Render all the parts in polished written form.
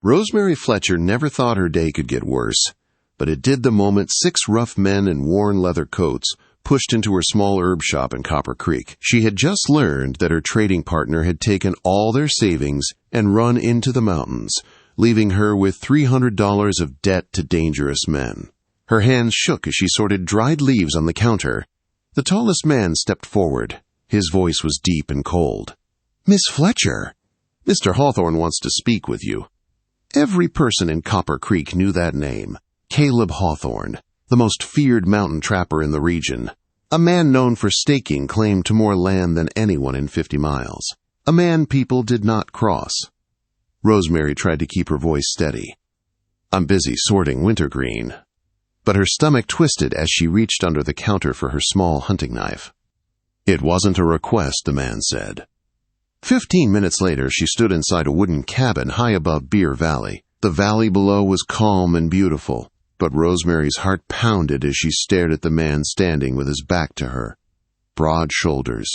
Rosemary Fletcher never thought her day could get worse, but it did the moment 6 rough men in worn leather coats pushed into her small herb shop in Copper Creek. She had just learned that her trading partner had taken all their savings and run into the mountains, leaving her with $300 of debt to dangerous men. Her hands shook as she sorted dried leaves on the counter. The tallest man stepped forward. His voice was deep and cold. "Miss Fletcher, Mr. Hawthorne wants to speak with you." Every person in Copper Creek knew that name. Caleb Hawthorne, the most feared mountain trapper in the region. A man known for staking claim to more land than anyone in 50 miles. A man people did not cross. Rosemary tried to keep her voice steady. "I'm busy sorting wintergreen." But her stomach twisted as she reached under the counter for her small hunting knife. "It wasn't a request," the man said. 15 minutes later, she stood inside a wooden cabin high above Beer Valley. The valley below was calm and beautiful, but Rosemary's heart pounded as she stared at the man standing with his back to her. Broad shoulders,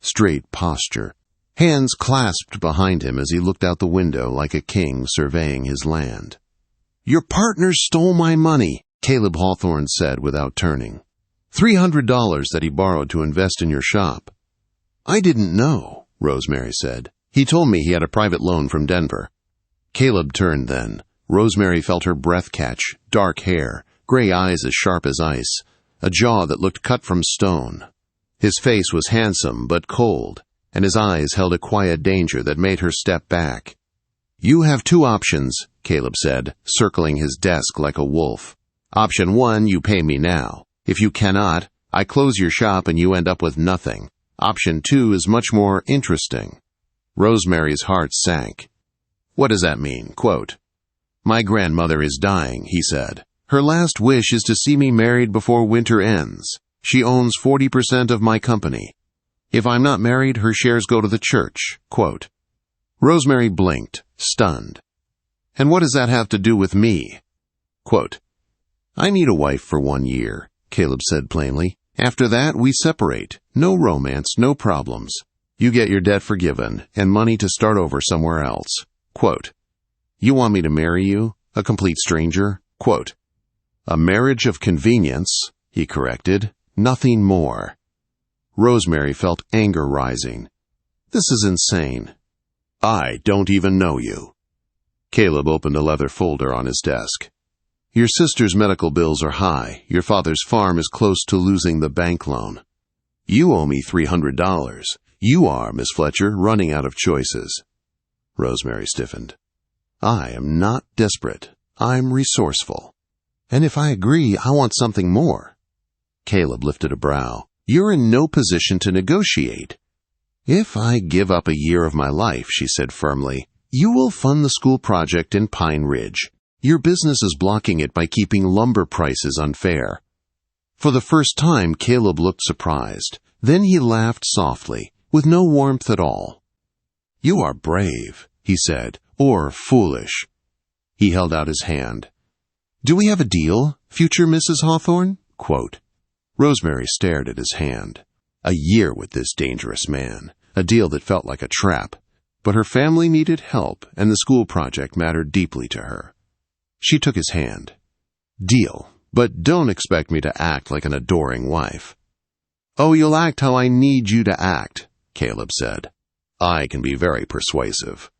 straight posture, hands clasped behind him as he looked out the window like a king surveying his land. "Your partner stole my money," Caleb Hawthorne said without turning. $300 that he borrowed to invest in your shop." "I didn't know," Rosemary said. "He told me he had a private loan from Denver." Caleb turned then. Rosemary felt her breath catch, dark hair, gray eyes as sharp as ice, a jaw that looked cut from stone. His face was handsome but cold, and his eyes held a quiet danger that made her step back. "You have 2 options," Caleb said, circling his desk like a wolf. "Option 1, you pay me now. If you cannot, I close your shop and you end up with nothing. Option 2 is much more interesting." Rosemary's heart sank. "What does that mean?" Quote, "My grandmother is dying," he said. "Her last wish is to see me married before winter ends. She owns 40% of my company. If I'm not married, her shares go to the church." Quote. Rosemary blinked, stunned. "And what does that have to do with me?" Quote, "I need a wife for 1 year," Caleb said plainly. "After that, we separate. No romance, no problems. You get your debt forgiven and money to start over somewhere else." Quote, "You want me to marry you, a complete stranger?" Quote, "A marriage of convenience," he corrected, "nothing more." Rosemary felt anger rising. "This is insane. I don't even know you." Caleb opened a leather folder on his desk. "Your sister's medical bills are high. Your father's farm is close to losing the bank loan. You owe me $300. You are, Miss Fletcher, running out of choices." Rosemary stiffened. "I am not desperate. I'm resourceful. And if I agree, I want something more." Caleb lifted a brow. "You're in no position to negotiate." "If I give up a year of my life," she said firmly, "you will fund the school project in Pine Ridge. Your business is blocking it by keeping lumber prices unfair." For the first time, Caleb looked surprised. Then he laughed softly, with no warmth at all. "You are brave," he said, "or foolish." He held out his hand. "Do we have a deal, future Mrs. Hawthorne?" Quote. Rosemary stared at his hand. A year with this dangerous man, a deal that felt like a trap. But her family needed help, and the school project mattered deeply to her. She took his hand. "Deal, but don't expect me to act like an adoring wife." "Oh, you'll act how I need you to act," Caleb said. "I can be very persuasive."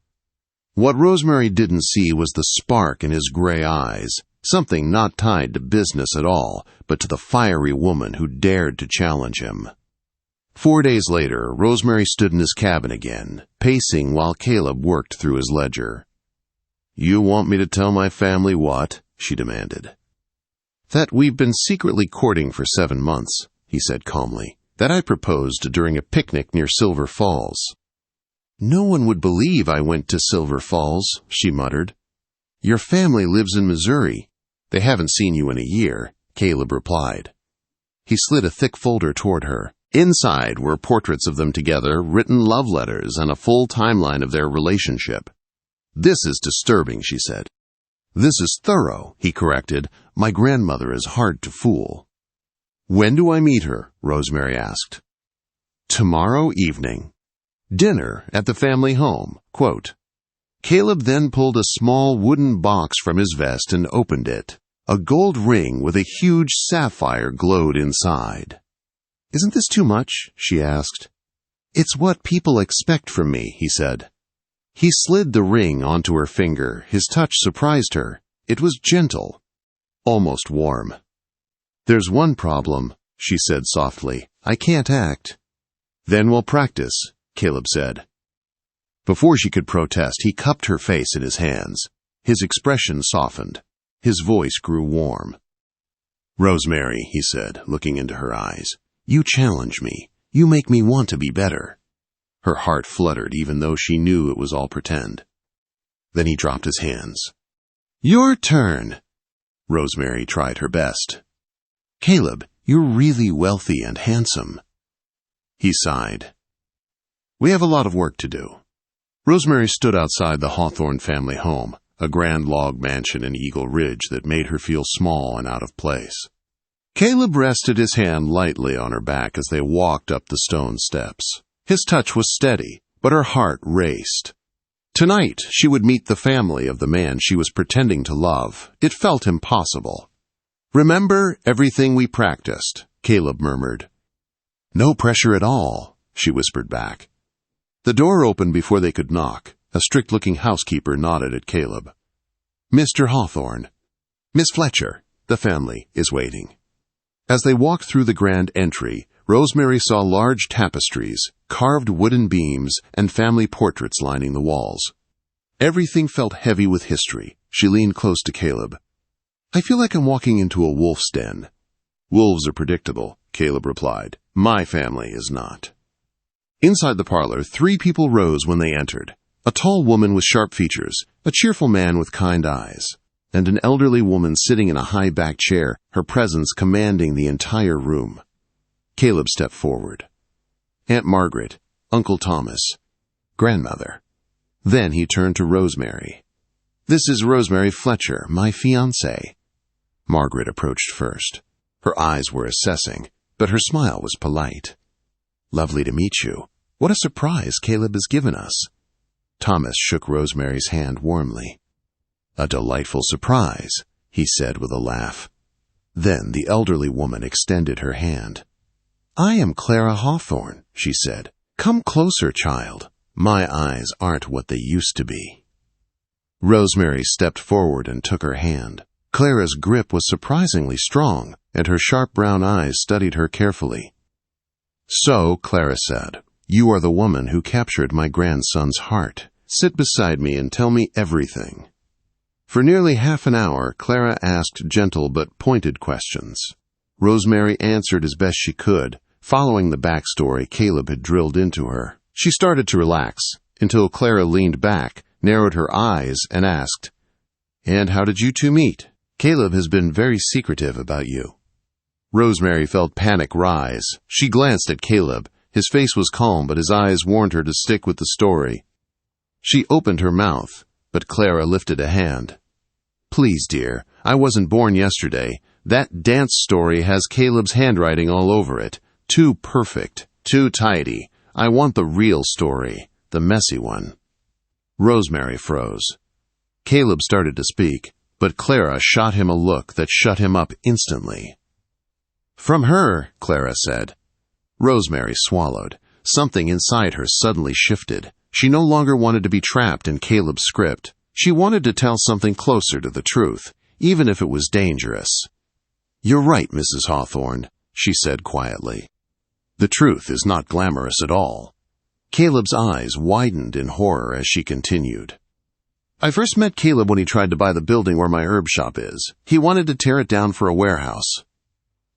What Rosemary didn't see was the spark in his gray eyes, something not tied to business at all, but to the fiery woman who dared to challenge him. 4 days later, Rosemary stood in his cabin again, pacing while Caleb worked through his ledger. "You want me to tell my family what?" she demanded. "That we've been secretly courting for 7 months, he said calmly. "That I proposed during a picnic near Silver Falls." "No one would believe I went to Silver Falls," she muttered. "Your family lives in Missouri. They haven't seen you in a year," Caleb replied. He slid a thick folder toward her. Inside were portraits of them together, written love letters, and a full timeline of their relationship. "This is disturbing," she said. "This is thorough," he corrected. "My grandmother is hard to fool." "When do I meet her?" Rosemary asked. "Tomorrow evening. Dinner at the family home." Quote. Caleb then pulled a small wooden box from his vest and opened it. A gold ring with a huge sapphire glowed inside. "Isn't this too much?" she asked. "It's what people expect from me," he said. He slid the ring onto her finger. His touch surprised her. It was gentle, almost warm. "There's one problem," she said softly. "I can't act." "Then we'll practice," Caleb said. Before she could protest, he cupped her face in his hands. His expression softened. His voice grew warm. "Rosemary," he said, looking into her eyes, "you challenge me. You make me want to be better." Her heart fluttered, even though she knew it was all pretend. Then he dropped his hands. "Your turn." Rosemary tried her best. "Caleb, you're really wealthy and handsome." He sighed. "We have a lot of work to do." Rosemary stood outside the Hawthorne family home, a grand log mansion in Eagle Ridge that made her feel small and out of place. Caleb rested his hand lightly on her back as they walked up the stone steps. His touch was steady, but her heart raced. Tonight, she would meet the family of the man she was pretending to love. It felt impossible. "Remember everything we practiced," Caleb murmured. "No pressure at all," she whispered back. The door opened before they could knock. A strict-looking housekeeper nodded at Caleb. "Mr. Hawthorne." "Miss Fletcher, the family is waiting." As they walked through the grand entry, Rosemary saw large tapestries, carved wooden beams, and family portraits lining the walls. Everything felt heavy with history. She leaned close to Caleb. "I feel like I'm walking into a wolf's den." "Wolves are predictable," Caleb replied. "My family is not." Inside the parlor, 3 people rose when they entered. A tall woman with sharp features, a cheerful man with kind eyes, and an elderly woman sitting in a high-backed chair, her presence commanding the entire room. Caleb stepped forward. "Aunt Margaret, Uncle Thomas, grandmother." Then he turned to Rosemary. "This is Rosemary Fletcher, my fiancée." Margaret approached first. Her eyes were assessing, but her smile was polite. "Lovely to meet you. What a surprise Caleb has given us." Thomas shook Rosemary's hand warmly. "A delightful surprise," he said with a laugh. Then the elderly woman extended her hand. "I am Clara Hawthorne," she said. "Come closer, child. My eyes aren't what they used to be." Rosemary stepped forward and took her hand. Clara's grip was surprisingly strong, and her sharp brown eyes studied her carefully. "So," Clara said, "you are the woman who captured my grandson's heart. Sit beside me and tell me everything." For nearly half an hour, Clara asked gentle but pointed questions. Rosemary answered as best she could, following the backstory Caleb had drilled into her. She started to relax, until Clara leaned back, narrowed her eyes, and asked, "And how did you two meet? Caleb has been very secretive about you." Rosemary felt panic rise. She glanced at Caleb. His face was calm, but his eyes warned her to stick with the story. She opened her mouth, but Clara lifted a hand. "Please, dear, I wasn't born yesterday. That dance story has Caleb's handwriting all over it. Too perfect, too tidy. I want the real story, the messy one." Rosemary froze. Caleb started to speak, but Clara shot him a look that shut him up instantly. "From her," Clara said. Rosemary swallowed. Something inside her suddenly shifted. She no longer wanted to be trapped in Caleb's script. She wanted to tell something closer to the truth, even if it was dangerous. "You're right, Mrs. Hawthorne," she said quietly. "The truth is not glamorous at all." Caleb's eyes widened in horror as she continued. "I first met Caleb when he tried to buy the building where my herb shop is. He wanted to tear it down for a warehouse."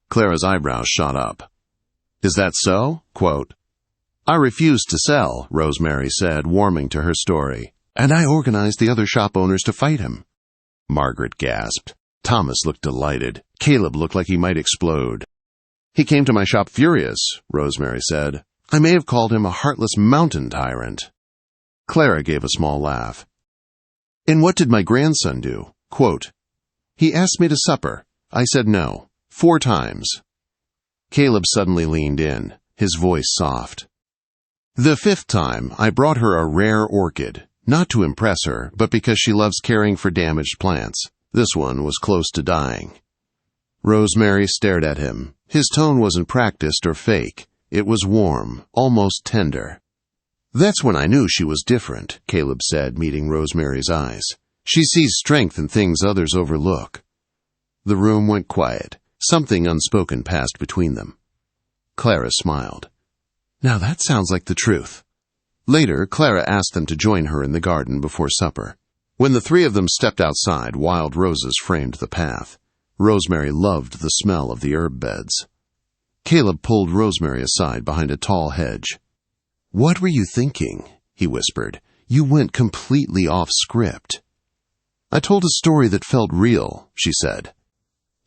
Clara's eyebrows shot up. "Is that so?" Quote, "I refused to sell," Rosemary said, warming to her story. "And I organized the other shop owners to fight him." Margaret gasped. Thomas looked delighted. Caleb looked like he might explode. "He came to my shop furious," Rosemary said. "I may have called him a heartless mountain tyrant." Clara gave a small laugh. "And what did my grandson do?" Quote, "He asked me to supper. I said no. 4 times. Caleb suddenly leaned in, his voice soft. "The 5th time, I brought her a rare orchid. Not to impress her, but because she loves caring for damaged plants. This one was close to dying. Rosemary stared at him. His tone wasn't practiced or fake. It was warm, almost tender. "That's when I knew she was different," Caleb said, meeting Rosemary's eyes. "She sees strength in things others overlook." The room went quiet. Something unspoken passed between them. Clara smiled. "Now that sounds like the truth." Later, Clara asked them to join her in the garden before supper. When the three of them stepped outside, wild roses framed the path. Rosemary loved the smell of the herb beds. Caleb pulled Rosemary aside behind a tall hedge. "What were you thinking?" he whispered. "You went completely off script." "I told a story that felt real," she said.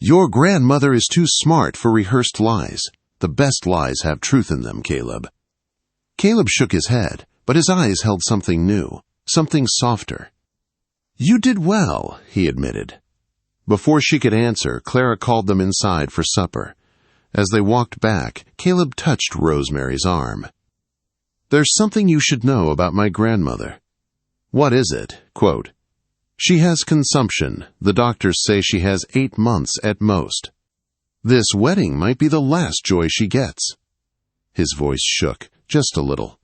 "Your grandmother is too smart for rehearsed lies. The best lies have truth in them, Caleb." Caleb shook his head, but his eyes held something new, something softer. "You did well," he admitted. Before she could answer, Clara called them inside for supper. As they walked back, Caleb touched Rosemary's arm. "There's something you should know about my grandmother." "What is it?" Quote, "She has consumption. The doctors say she has 8 months at most. This wedding might be the last joy she gets." His voice shook, just a little.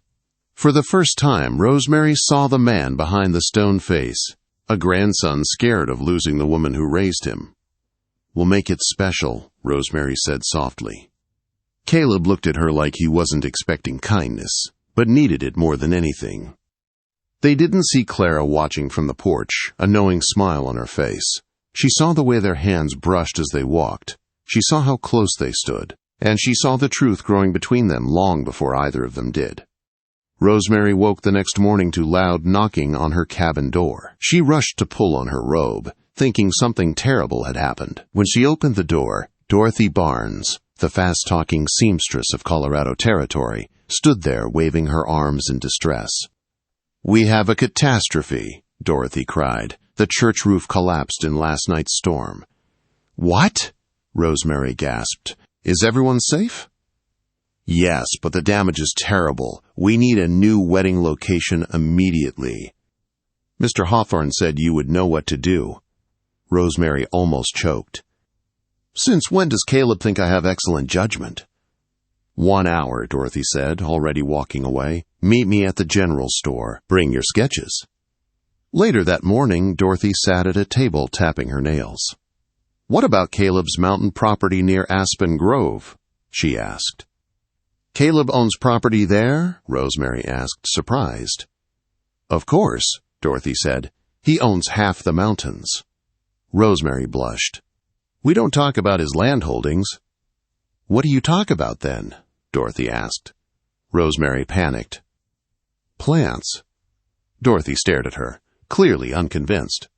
For the first time, Rosemary saw the man behind the stone face, a grandson scared of losing the woman who raised him. "We'll make it special," Rosemary said softly. Caleb looked at her like he wasn't expecting kindness, but needed it more than anything. They didn't see Clara watching from the porch, a knowing smile on her face. She saw the way their hands brushed as they walked. She saw how close they stood, and she saw the truth growing between them long before either of them did. Rosemary woke the next morning to loud knocking on her cabin door. She rushed to pull on her robe, thinking something terrible had happened. When she opened the door, Dorothy Barnes, the fast-talking seamstress of Colorado Territory, stood there waving her arms in distress. "We have a catastrophe," Dorothy cried. "The church roof collapsed in last night's storm." "What?" Rosemary gasped. "Is everyone safe?" "Yes, but the damage is terrible. We need a new wedding location immediately." "Mr. Hawthorne said you would know what to do." Rosemary almost choked. "Since when does Caleb think I have excellent judgment?" "1 hour," Dorothy said, already walking away. "Meet me at the general store. Bring your sketches." Later that morning, Dorothy sat at a table tapping her nails. "What about Caleb's mountain property near Aspen Grove?" she asked. "Caleb owns property there?" Rosemary asked, surprised. "Of course," Dorothy said. "He owns half the mountains." Rosemary blushed. "We don't talk about his land holdings." "What do you talk about then?" Dorothy asked. Rosemary panicked. "Plants." Dorothy stared at her, clearly unconvinced.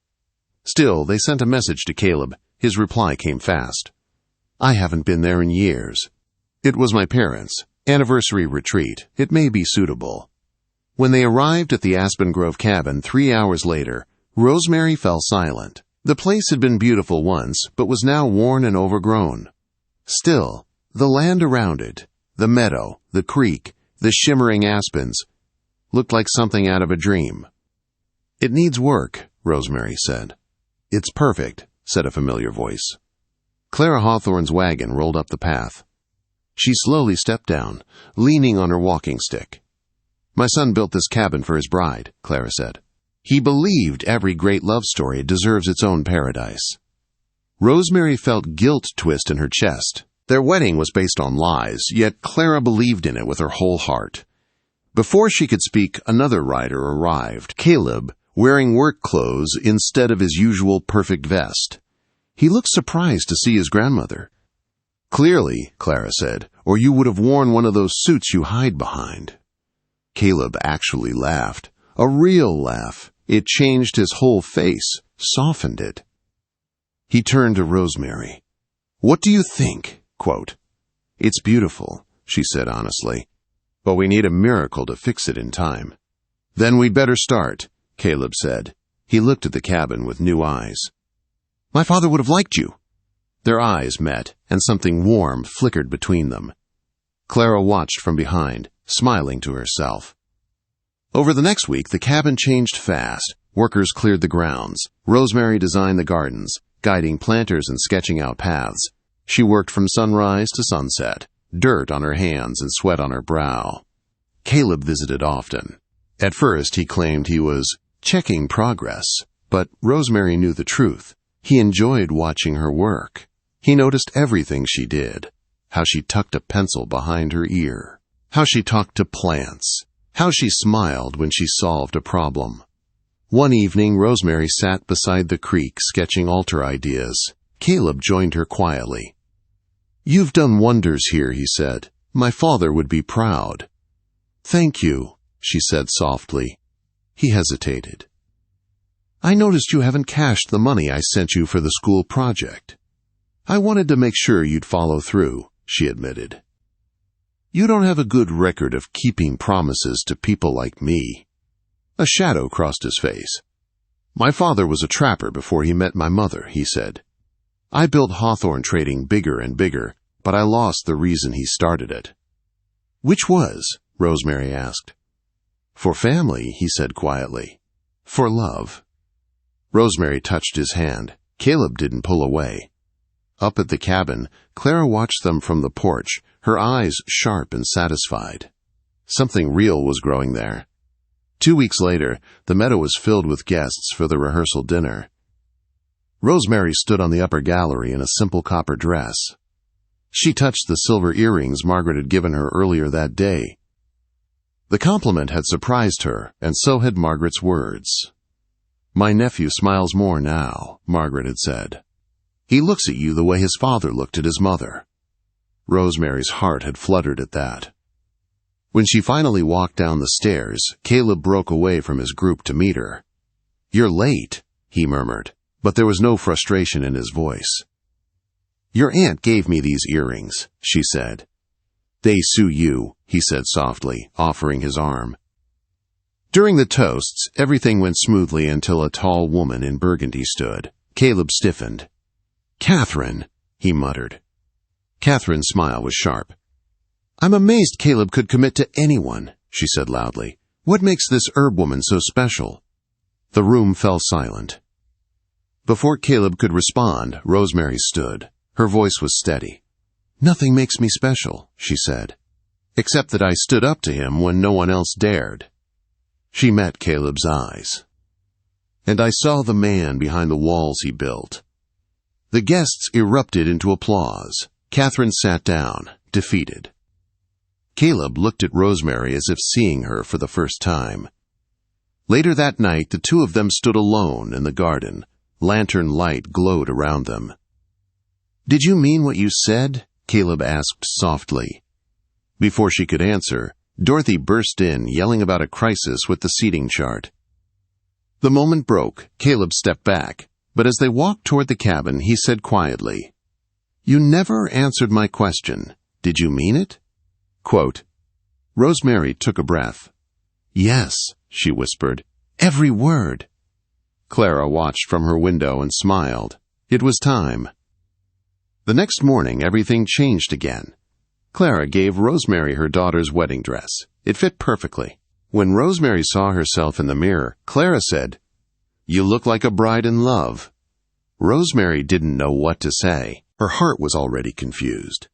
Still, they sent a message to Caleb. His reply came fast. "I haven't been there in years. It was my parents' anniversary retreat. It may be suitable." When they arrived at the Aspen Grove cabin 3 hours later, Rosemary fell silent. The place had been beautiful once, but was now worn and overgrown. Still, the land around it, the meadow, the creek, the shimmering aspens, looked like something out of a dream. "It needs work," Rosemary said. "It's perfect," said a familiar voice. Clara Hawthorne's wagon rolled up the path. She slowly stepped down, leaning on her walking stick. "My son built this cabin for his bride," Clara said. "He believed every great love story deserves its own paradise." Rosemary felt guilt twist in her chest. Their wedding was based on lies, yet Clara believed in it with her whole heart. Before she could speak, another rider arrived, Caleb, wearing work clothes instead of his usual perfect vest. He looked surprised to see his grandmother. "Clearly," Clara said, "or you would have worn one of those suits you hide behind." Caleb actually laughed. A real laugh. It changed his whole face, softened it. He turned to Rosemary. "What do you think?" Quote, "It's beautiful," she said honestly, "but we need a miracle to fix it in time." "Then we'd better start," Caleb said. He looked at the cabin with new eyes. "My father would have liked you." Their eyes met, and something warm flickered between them. Clara watched from behind, smiling to herself. Over the next week, the cabin changed fast. Workers cleared the grounds. Rosemary designed the gardens, guiding planters and sketching out paths. She worked from sunrise to sunset, dirt on her hands and sweat on her brow. Caleb visited often. At first, he claimed he was checking progress, but Rosemary knew the truth. He enjoyed watching her work. He noticed everything she did, how she tucked a pencil behind her ear, how she talked to plants, how she smiled when she solved a problem. One evening, Rosemary sat beside the creek sketching altar ideas. Caleb joined her quietly. "You've done wonders here," he said. "My father would be proud." "Thank you," she said softly. He hesitated. "I noticed you haven't cashed the money I sent you for the school project." "I wanted to make sure you'd follow through," she admitted. "You don't have a good record of keeping promises to people like me." A shadow crossed his face. "My father was a trapper before he met my mother," he said. "I built Hawthorne Trading bigger and bigger, but I lost the reason he started it." "Which was?" Rosemary asked. "For family," he said quietly. "For love." Rosemary touched his hand. Caleb didn't pull away. Up at the cabin, Clara watched them from the porch, her eyes sharp and satisfied. Something real was growing there. 2 weeks later, the meadow was filled with guests for the rehearsal dinner. Rosemary stood on the upper gallery in a simple copper dress. She touched the silver earrings Margaret had given her earlier that day. The compliment had surprised her, and so had Margaret's words. "My nephew smiles more now," Margaret had said. "He looks at you the way his father looked at his mother." Rosemary's heart had fluttered at that. When she finally walked down the stairs, Caleb broke away from his group to meet her. "You're late," he murmured, but there was no frustration in his voice. "Your aunt gave me these earrings," she said. "They sue you," he said softly, offering his arm. During the toasts, everything went smoothly until a tall woman in burgundy stood. Caleb stiffened. "Catherine," he muttered. Catherine's smile was sharp. "I'm amazed Caleb could commit to anyone," she said loudly. "What makes this herb woman so special?" The room fell silent. Before Caleb could respond, Rosemary stood. Her voice was steady. "Nothing makes me special," she said, "except that I stood up to him when no one else dared." She met Caleb's eyes. "And I saw the man behind the walls he built." The guests erupted into applause. Catherine sat down, defeated. Caleb looked at Rosemary as if seeing her for the first time. Later that night, the two of them stood alone in the garden. Lantern light glowed around them. "Did you mean what you said?" Caleb asked softly. Before she could answer, Dorothy burst in, yelling about a crisis with the seating chart. The moment broke. Caleb stepped back, but as they walked toward the cabin, he said quietly, "You never answered my question. Did you mean it?" Quote, Rosemary took a breath. "Yes," she whispered, "every word." Clara watched from her window and smiled. It was time. The next morning, everything changed again. Clara gave Rosemary her daughter's wedding dress. It fit perfectly. When Rosemary saw herself in the mirror, Clara said, "You look like a bride in love." Rosemary didn't know what to say. Her heart was already confused.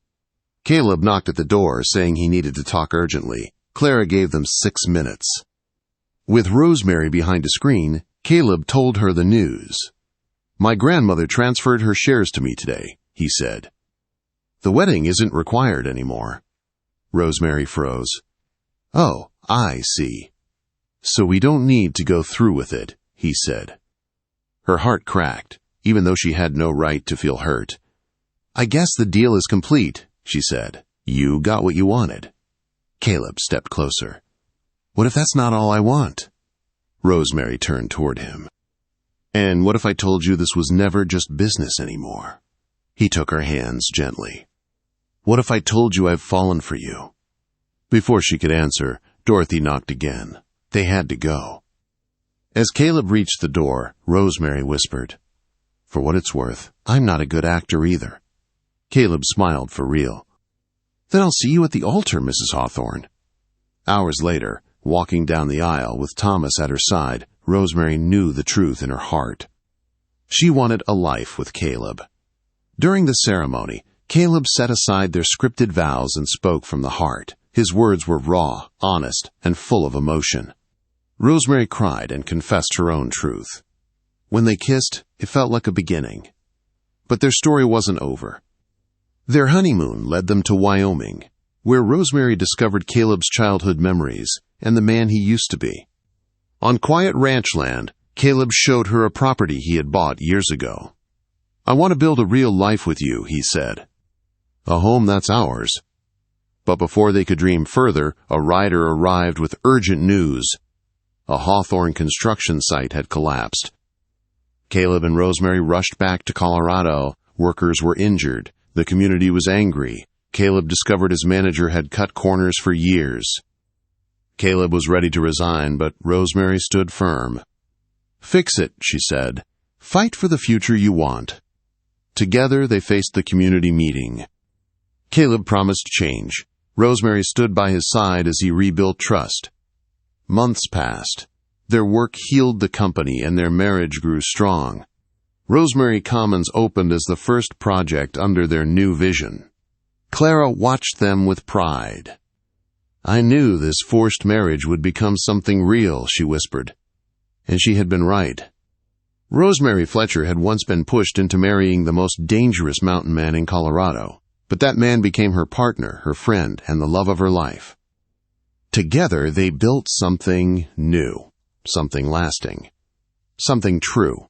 Caleb knocked at the door, saying he needed to talk urgently. Clara gave them 6 minutes. With Rosemary behind a screen, Caleb told her the news. "My grandmother transferred her shares to me today," he said. "The wedding isn't required anymore." Rosemary froze. "Oh, I see. So we don't need to go through with it," he said. Her heart cracked, even though she had no right to feel hurt. "I guess the deal is complete," she said. "You got what you wanted." Caleb stepped closer. "What if that's not all I want?" Rosemary turned toward him. "And what if I told you this was never just business anymore?" He took her hands gently. "What if I told you I've fallen for you?" Before she could answer, Dorothy knocked again. They had to go. As Caleb reached the door, Rosemary whispered, "For what it's worth, I'm not a good actor either." Caleb smiled for real. "Then I'll see you at the altar, Mrs. Hawthorne." Hours later, Walking down the aisle with Thomas at her side, Rosemary knew the truth in her heart. She wanted a life with Caleb. During the ceremony, Caleb set aside their scripted vows and spoke from the heart. His words were raw, honest, and full of emotion. Rosemary cried and confessed her own truth. When they kissed, it felt like a beginning. But their story wasn't over. Their honeymoon led them to Wyoming, where Rosemary discovered Caleb's childhood memories and the man he used to be. On quiet ranch land, Caleb showed her a property he had bought years ago. "I want to build a real life with you," he said. "A home that's ours." But before they could dream further, a rider arrived with urgent news. A Hawthorne construction site had collapsed. Caleb and Rosemary rushed back to Colorado. Workers were injured. The community was angry. Caleb discovered his manager had cut corners for years. Caleb was ready to resign, but Rosemary stood firm. "Fix it," she said. "Fight for the future you want." Together they faced the community meeting. Caleb promised change. Rosemary stood by his side as he rebuilt trust. Months passed. Their work healed the company and their marriage grew strong. Rosemary Commons opened as the first project under their new vision. Clara watched them with pride. "I knew this forced marriage would become something real," she whispered. And she had been right. Rosemary Fletcher had once been pushed into marrying the most dangerous mountain man in Colorado, but that man became her partner, her friend, and the love of her life. Together they built something new, something lasting, something true.